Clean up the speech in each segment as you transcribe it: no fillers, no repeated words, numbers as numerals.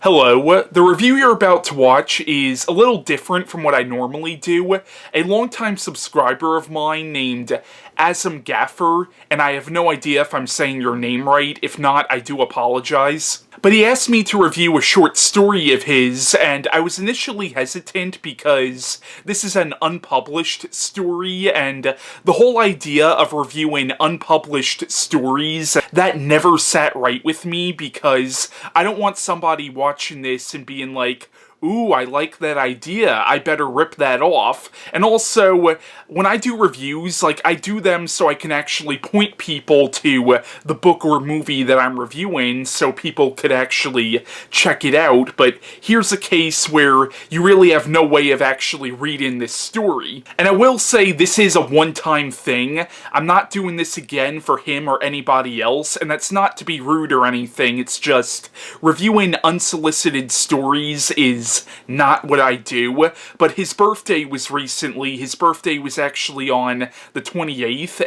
Hello, the review you're about to watch is a little different from what I normally do. A longtime subscriber of mine named Asim Ghaffar, and I have no idea if I'm saying your name right. If not, I do apologize. But he asked me to review a short story of his, and I was initially hesitant because this is an unpublished story, and the whole idea of reviewing unpublished stories, that never sat right with me because I don't want somebody watching this and being like, ooh, I like that idea, I better rip that off. And also, when I do reviews, I do them so I can actually point people to the book or movie that I'm reviewing so people could actually check it out, but here's a case where you really have no way of actually reading this story. And I will say this is a one-time thing. I'm not doing this again for him or anybody else, and that's not to be rude or anything, it's just reviewing unsolicited stories is not what I do, but his birthday was recently. His birthday was actually on the 28th,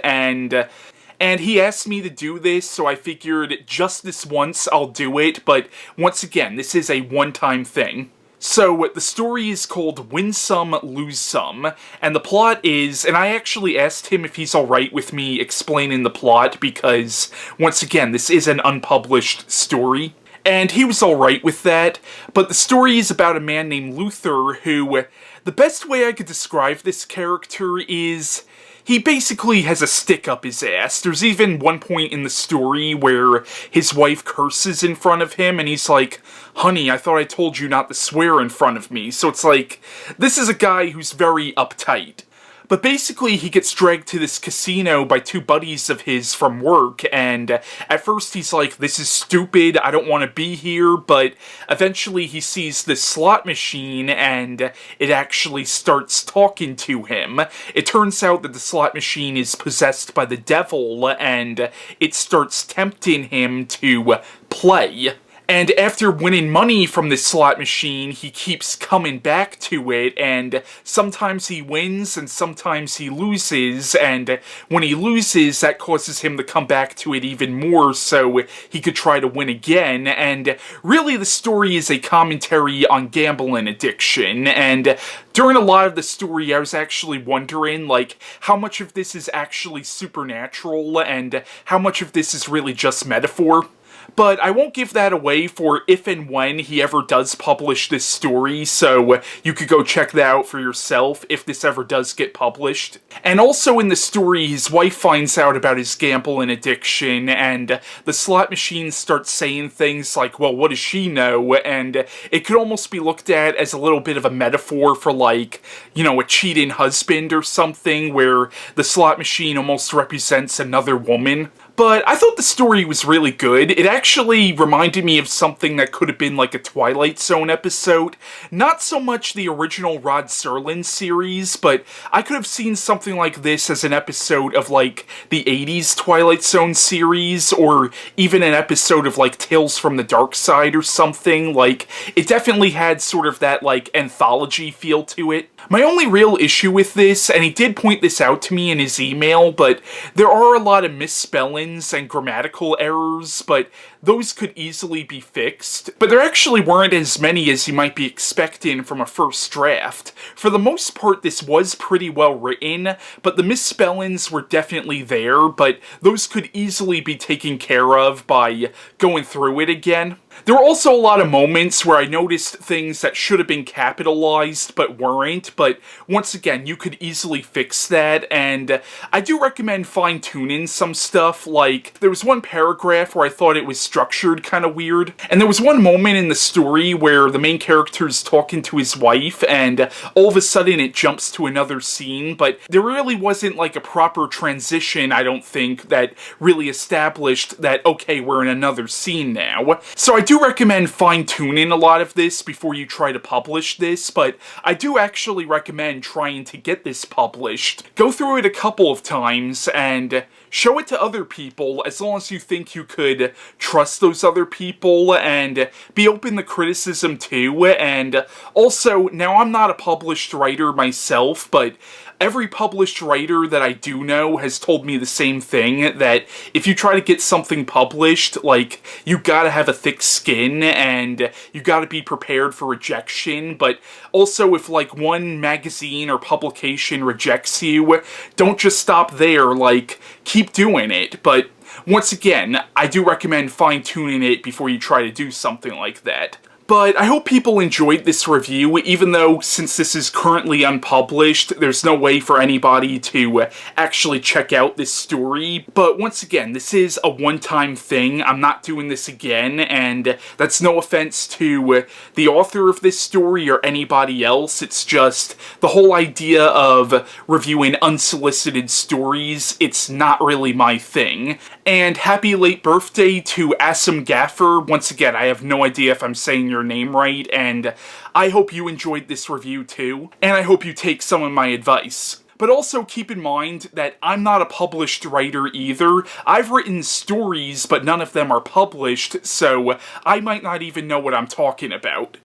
and he asked me to do this, so I figured just this once I'll do it, but once again, this is a one-time thing. So, the story is called Win Some, Lose Some, and the plot is, and I actually asked him if he's alright with me explaining the plot, because, once again, this is an unpublished story. And he was alright with that, but the story is about a man named Luther who, the best way I could describe this character is, he basically has a stick up his ass. There's even one point in the story where his wife curses in front of him, and he's like, honey, I thought I told you not to swear in front of me. So it's like, this is a guy who's very uptight. But basically, he gets dragged to this casino by two buddies of his from work, and at first he's like, this is stupid, I don't want to be here, but eventually he sees this slot machine, and it actually starts talking to him. It turns out that the slot machine is possessed by the devil, and it starts tempting him to play. And after winning money from this slot machine, he keeps coming back to it, and sometimes he wins, and sometimes he loses, and when he loses, that causes him to come back to it even more so he could try to win again, and really the story is a commentary on gambling addiction, and during a lot of the story, I was actually wondering, how much of this is actually supernatural, and how much of this is really just metaphor. But I won't give that away for if and when he ever does publish this story, so you could go check that out for yourself if this ever does get published. And also in the story, his wife finds out about his gambling addiction, and the slot machine starts saying things like, well, what does she know? And it could almost be looked at as a little bit of a metaphor for, a cheating husband or something, where the slot machine almost represents another woman. But I thought the story was really good. It actually reminded me of something that could have been like a Twilight Zone episode. Not so much the original Rod Serling series, but I could have seen something like this as an episode of the 80s Twilight Zone series, or even an episode of Tales from the Dark Side or something. It definitely had sort of that anthology feel to it. My only real issue with this, and he did point this out to me in his email, but there are a lot of misspellings and grammatical errors, but those could easily be fixed. But there actually weren't as many as you might be expecting from a first draft. For the most part, this was pretty well written, but the misspellings were definitely there, but those could easily be taken care of by going through it again. There were also a lot of moments where I noticed things that should have been capitalized but weren't, but once again, you could easily fix that, and I do recommend fine-tuning some stuff. There was one paragraph where I thought it was structured kind of weird, and there was one moment in the story where the main character is talking to his wife, and all of a sudden it jumps to another scene, but there really wasn't a proper transition, I don't think, that really established that, okay, we're in another scene now. So I do recommend fine-tuning a lot of this before you try to publish this, but I do actually recommend trying to get this published. Go through it a couple of times and show it to other people as long as you think you could trust those other people, and be open to criticism too. And also, now I'm not a published writer myself, but Every published writer that I do know has told me the same thing, that if you try to get something published, like, you gotta have a thick skin, and you gotta be prepared for rejection, but also if, like, one magazine or publication rejects you, don't just stop there, like, keep doing it, but once again, I do recommend fine-tuning it before you try to do something like that. But I hope people enjoyed this review, even though since this is currently unpublished, there's no way for anybody to actually check out this story. But once again, this is a one-time thing. I'm not doing this again, and that's no offense to the author of this story or anybody else. It's just the whole idea of reviewing unsolicited stories, it's not really my thing. And happy late birthday to Asim Ghaffar. Once again, I have no idea if I'm saying your name right, and I hope you enjoyed this review too, and I hope you take some of my advice. But also keep in mind that I'm not a published writer either. I've written stories, but none of them are published, so I might not even know what I'm talking about.